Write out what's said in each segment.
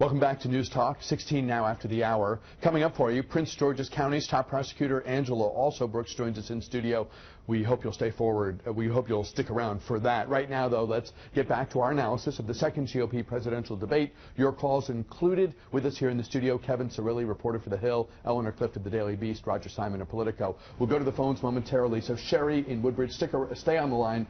Welcome back to News Talk, 16 now after the hour. Coming up for you, Prince George's County's top prosecutor, Angela Also Brooks, joins us in studio. We hope you'll stay forward. We hope you'll stick around for that. Right now, though, let's get back to our analysis of the second GOP presidential debate. Your calls included. With us here in the studio, Kevin Cirilli, reporter for The Hill, Eleanor Clift of the Daily Beast, Roger Simon of Politico. We'll go to the phones momentarily. So Sherry in Woodbridge, stay on the line.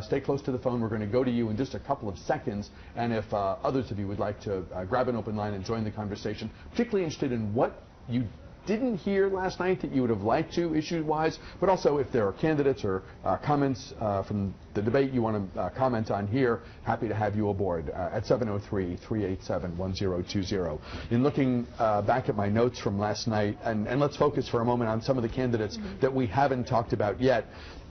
Stay close to the phone. We're going to go to you in just a couple of seconds. And if others of you would like to grab an open line and join the conversation, particularly interested in what you didn't hear last night that you would have liked to, issue-wise, but also if there are candidates or comments from the debate you want to comment on here, happy to have you aboard at 703-387-1020. In looking back at my notes from last night, and let's focus for a moment on some of the candidates that we haven't talked about yet.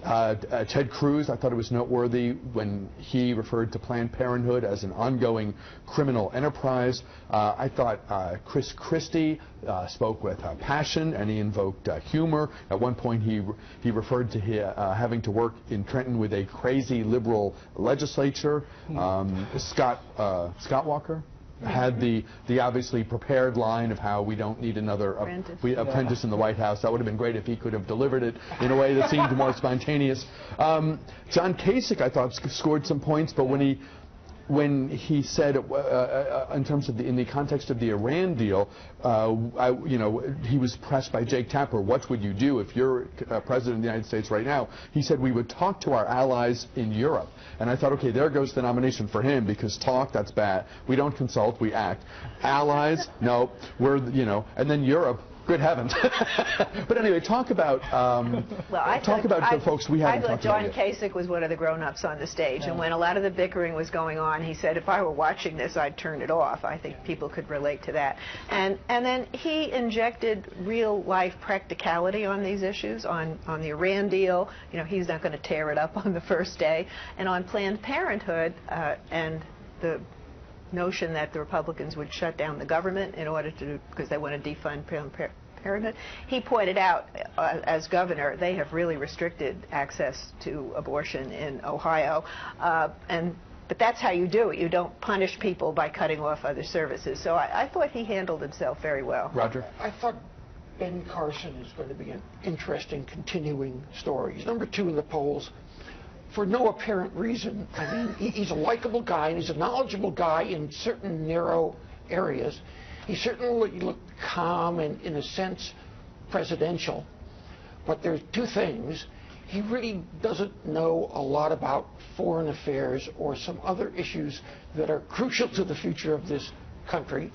Ted Cruz, I thought it was noteworthy when he referred to Planned Parenthood as an ongoing criminal enterprise. I thought Chris Christie spoke with passion, and he invoked humor. At one point, he referred to having to work in Trenton with a crazy liberal legislature. Scott Walker had the obviously prepared line of how we don't need another apprentice in the White House. That would have been great if he could have delivered it in a way that seemed more spontaneous. John Kasich, I thought, scored some points, but when he said, in terms of in the context of the Iran deal, he was pressed by Jake Tapper, what would you do if you're president of the United States right now? He said, we would talk to our allies in Europe. And I thought, okay, there goes the nomination for him, because talk, that's bad. We don't consult, we act. Allies, no, and then Europe. Good heavens. But anyway, talk about the folks we haven't talked about yet. John Kasich was one of the grown-ups on the stage, and when a lot of the bickering was going on, he said, if I were watching this, I'd turn it off. I think people could relate to that. And then he injected real-life practicality on these issues, on the Iran deal. He's not going to tear it up on the first day. And on Planned Parenthood and the notion that the Republicans would shut down the government in order to, because they want to defund Planned Parenthood. He pointed out, as governor, they have really restricted access to abortion in Ohio, but that's how you do it. You don't punish people by cutting off other services. So I thought he handled himself very well. Roger? I thought Ben Carson is going to be an interesting continuing story. He's number 2 in the polls for no apparent reason. I mean, he's a likable guy, and he's a knowledgeable guy in certain narrow areas. He certainly looked calm and, in a sense, presidential. But there's 2 things. He really doesn't know a lot about foreign affairs or some other issues that are crucial to the future of this country.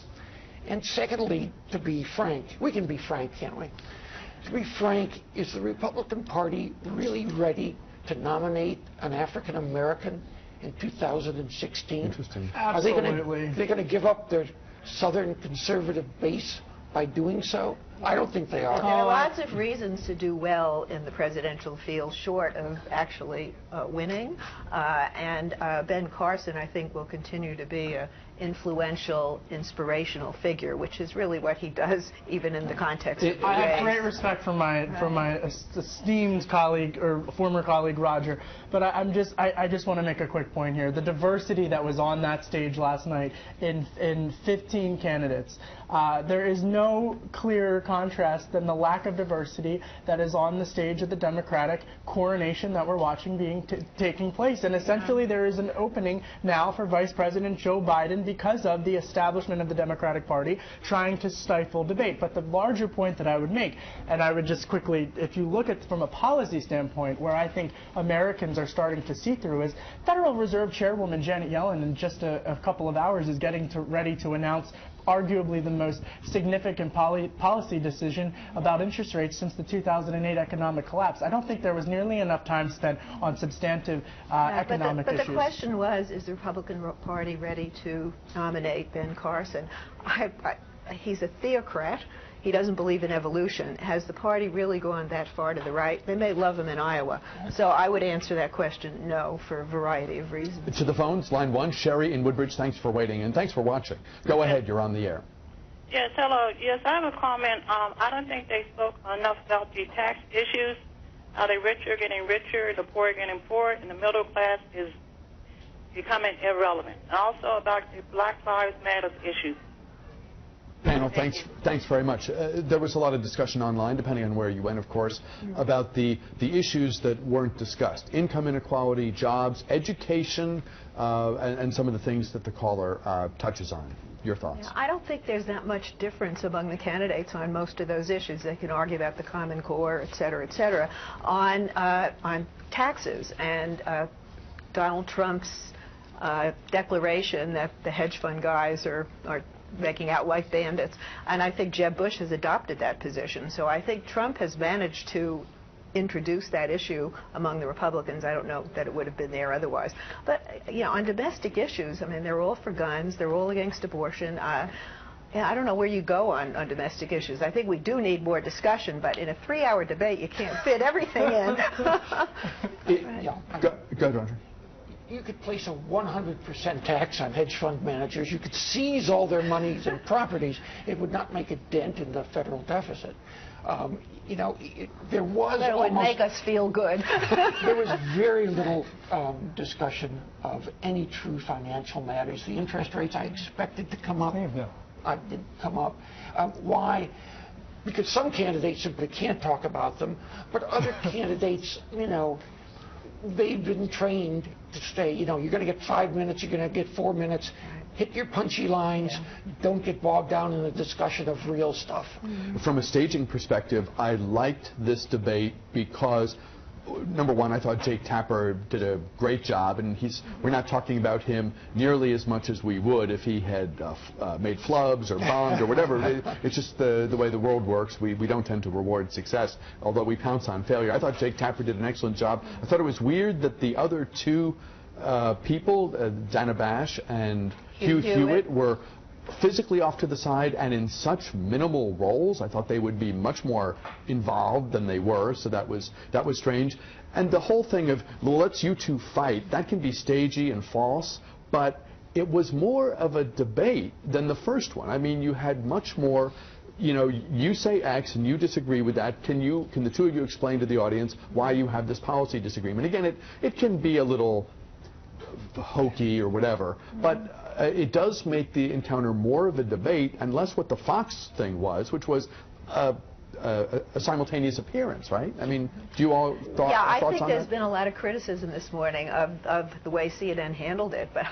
And secondly, to be frank, we can be frank, can't we? To be frank, is the Republican Party really ready to nominate an African American in 2016? Interesting. Absolutely. Are they going to give up their Southern conservative base by doing so? I don't think they are. There are lots of reasons to do well in the presidential field short of actually winning. And Ben Carson, I think, will continue to be an influential, inspirational figure, which is really what he does, even in the context of the I have great respect for my esteemed colleague, or former colleague, Roger. But I just want to make a quick point here. The diversity that was on that stage last night in 15 candidates, there is no clearer contrast than the lack of diversity that is on the stage of the Democratic coronation that we're watching taking place. And essentially there is an opening now for Vice President Joe Biden because of the establishment of the Democratic Party trying to stifle debate. But the larger point that I would make, and I would just quickly, if you look at from a policy standpoint, where I think Americans are starting to see through, is Federal Reserve Chairwoman Janet Yellen in just a couple of hours is getting ready to announce arguably the most significant policy decision about interest rates since the 2008 economic collapse. I don't think there was nearly enough time spent on substantive economic issues. But the question was, is the Republican Party ready to nominate Ben Carson? He's a theocrat. He doesn't believe in evolution. Has the party really gone that far to the right? They may love him in Iowa. So I would answer that question no, for a variety of reasons. To the phones, line 1, Sherry in Woodbridge, thanks for waiting, and thanks for watching. Go ahead, you're on the air. Yes, hello. Yes, I have a comment. I don't think they spoke enough about the tax issues. The rich are getting richer, the poor are getting poorer, and the middle class is becoming irrelevant. And also about the Black Lives Matter issues. Panel, thanks very much. There was a lot of discussion online, depending on where you went, of course, about the issues that weren't discussed. Income inequality, jobs, education, and some of the things that the caller touches on. Your thoughts? Yeah, I don't think there's that much difference among the candidates on most of those issues. They can argue about the Common Core, et cetera, et cetera. On taxes and Donald Trump's declaration that the hedge fund guys are making out like bandits, and I think Jeb Bush has adopted that position. So I think Trump has managed to introduce that issue among the Republicans. I don't know that it would have been there otherwise. But, you know, on domestic issues, I mean, they're all for guns, they're all against abortion. I don't know where you go on domestic issues. I think we do need more discussion, but in a 3-hour debate, you can't fit everything in. Go ahead, Roger. You could place a 100% tax on hedge fund managers. You could seize all their monies and properties. It would not make a dent in the federal deficit. You know, there was that would make us feel good. There was very little discussion of any true financial matters. The interest rates I expected to come up didn't come up. Why? Because some candidates simply can't talk about them, but other candidates, you know, they've been trained to say, you know, you're going to get 5 minutes, you're going to get 4 minutes. Hit your punchy lines. Don't get bogged down in the discussion of real stuff. From a staging perspective, I liked this debate because, number one, I thought Jake Tapper did a great job, and we're not talking about him nearly as much as we would if he had made flubs or bombed or whatever. It's just the way the world works. We don't tend to reward success, although we pounce on failure. I thought Jake Tapper did an excellent job. I thought it was weird that the other two people, Dana Bash and Hugh Hewitt, were physically off to the side and in such minimal roles. I thought they would be much more involved than they were, so that was strange. And the whole thing of, well, let's you two fight, that can be stagey and false, but it was more of a debate than the first one. I mean, you had much more, you know, you say X and you disagree with that. Can the two of you explain to the audience why you have this policy disagreement? Again, it can be a little hokey or whatever, but it does make the encounter more of a debate and less what the Fox thing was, which was a simultaneous appearance, right? I mean, do you all thoughts on that? Yeah, I think there's been a lot of criticism this morning of the way CNN handled it, but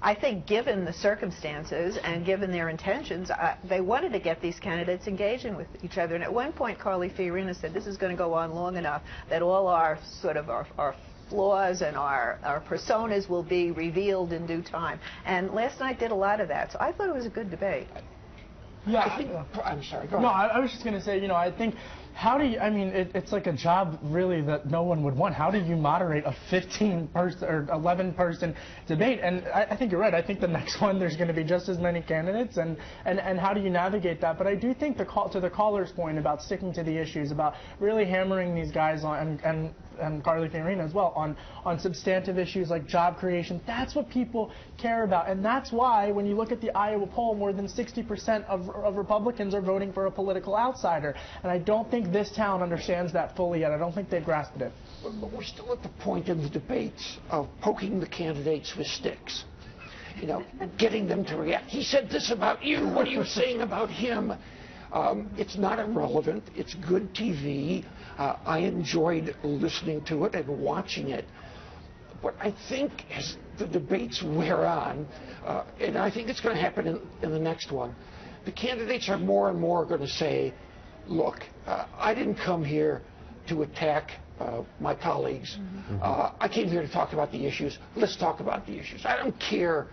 I think given the circumstances and given their intentions, they wanted to get these candidates engaging with each other. And at one point, Carly Fiorina said this is going to go on long enough that all our sort of our flaws and our personas will be revealed in due time. And last night did a lot of that, so I thought it was a good debate. Yeah, I'm sorry, go ahead. No, I was just going to say, you know, I think, how do you, I mean, it's like a job really that no one would want. How do you moderate a 15-person or 11-person debate? And I think you're right. I think the next one there's going to be just as many candidates, and how do you navigate that? But I do think to the caller's point about sticking to the issues, about really hammering these guys on, and Carly Fiorina as well, on substantive issues like job creation. That's what people care about. And that's why when you look at the Iowa poll, more than 60% of Republicans are voting for a political outsider. And I don't think this town understands that fully yet. I don't think they've grasped it. But we're still at the point in the debates of poking the candidates with sticks. You know, getting them to react. He said this about you. What are you saying about him? It's not irrelevant. It's good TV. I enjoyed listening to it and watching it. But I think as the debates wear on, and I think it's going to happen in the next one, the candidates are more and more going to say, look, I didn't come here to attack my colleagues. I came here to talk about the issues. Let's talk about the issues. I don't care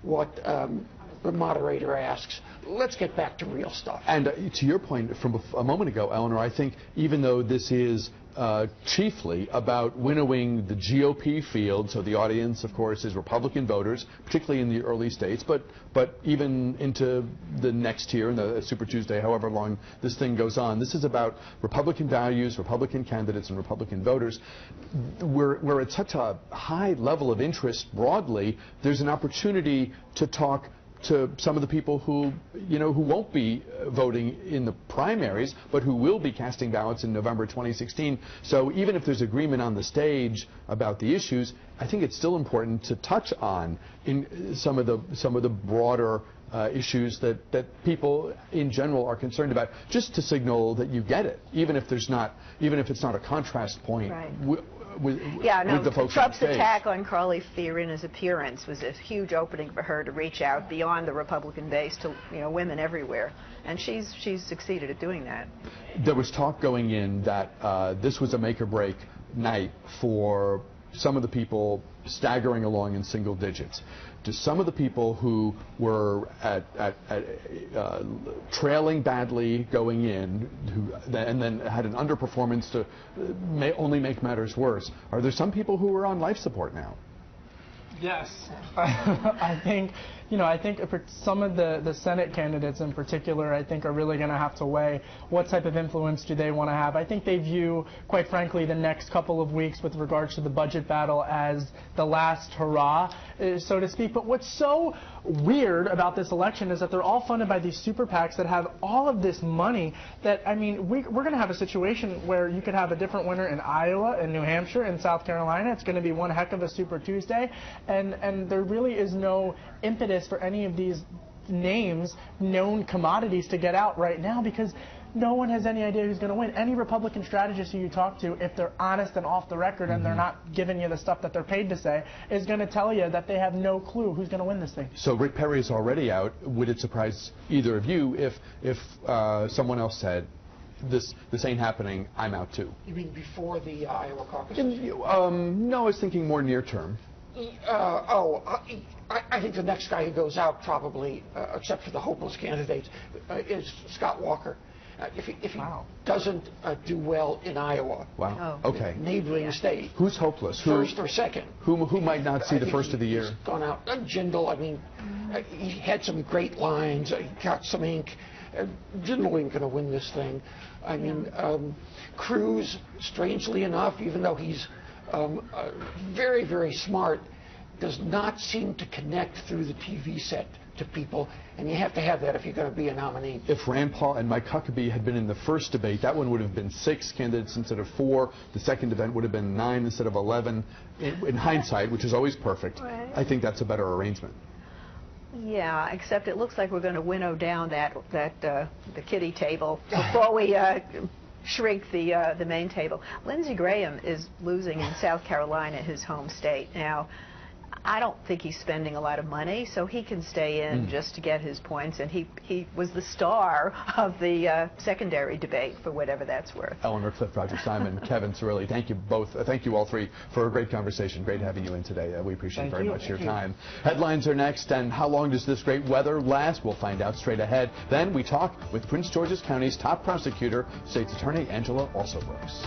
what the moderator asks. Let's get back to real stuff. And to your point from a moment ago, Eleanor, I think even though this is chiefly about winnowing the GOP field, so the audience, of course, is Republican voters, particularly in the early states, but even into the next tier, in the Super Tuesday, however long this thing goes on. This is about Republican values, Republican candidates, and Republican voters. We're at such a high level of interest broadly, there's an opportunity to talk to some of the people who won't be voting in the primaries, but who will be casting ballots in November 2016. So even if there's agreement on the stage about the issues, I think it's still important to touch on in some of the broader issues that people in general are concerned about, just to signal that you get it, even if it's not a contrast point. Right. With the folks Trump's on stage. attack on Carly Fiorina's appearance was a huge opening for her to reach out beyond the Republican base to women everywhere, and she's succeeded at doing that. There was talk going in that this was a make or break night for some of the people staggering along in single digits. To some of the people who were trailing badly going in, and then had an underperformance to only make matters worse, are there some people who are on life support now? Yes. I think for some of the Senate candidates in particular, I think are really going to have to weigh what type of influence do they want to have. I think they view, quite frankly, the next couple of weeks with regards to the budget battle as the last hurrah, so to speak. But what's so weird about this election is that they're all funded by these super PACs that have all of this money that, I mean, we're going to have a situation where you could have a different winner in Iowa, in New Hampshire, in South Carolina. It's going to be one heck of a Super Tuesday, and there really is no impetus for any of these names, known commodities, to get out right now, because no one has any idea who's going to win. Any Republican strategist who you talk to, if they're honest and off the record and they're not giving you the stuff that they're paid to say, is going to tell you that they have no clue who's going to win this thing. So Rick Perry is already out. Would it surprise either of you if someone else said, this ain't happening, I'm out too? You mean before the Iowa caucus? No, I was thinking more near term. I think the next guy who goes out probably, except for the hopeless candidates, is Scott Walker. If he doesn't do well in Iowa, Okay, neighboring state, who's hopeless? First or second? Who might not see the first of the year? He's gone out. Jindal, I mean, he had some great lines. He got some ink. Jindal ain't going to win this thing. I mean, Cruz, strangely enough, even though he's very, very smart, does not seem to connect through the TV set to people, and you have to have that if you're going to be a nominee. If Rand Paul and Mike Huckabee had been in the first debate, that one would have been 6 candidates instead of 4. The second event would have been 9 instead of 11. In hindsight, which is always perfect, right. I think that's a better arrangement. Yeah, except it looks like we're going to winnow down the kiddie table before we shrink the main table. Lindsey Graham is losing in South Carolina, his home state. Now, I don't think he's spending a lot of money, so he can stay in just to get his points, and he was the star of the secondary debate, for whatever that's worth. Eleanor Clift, Roger Simon, Kevin Cirilli, thank you both. Thank you all three for a great conversation. Great having you in today. We appreciate very much your time. Headlines are next, and how long does this great weather last? We'll find out straight ahead. Then we talk with Prince George's County's top prosecutor, State's Attorney Angela Alsobrooks.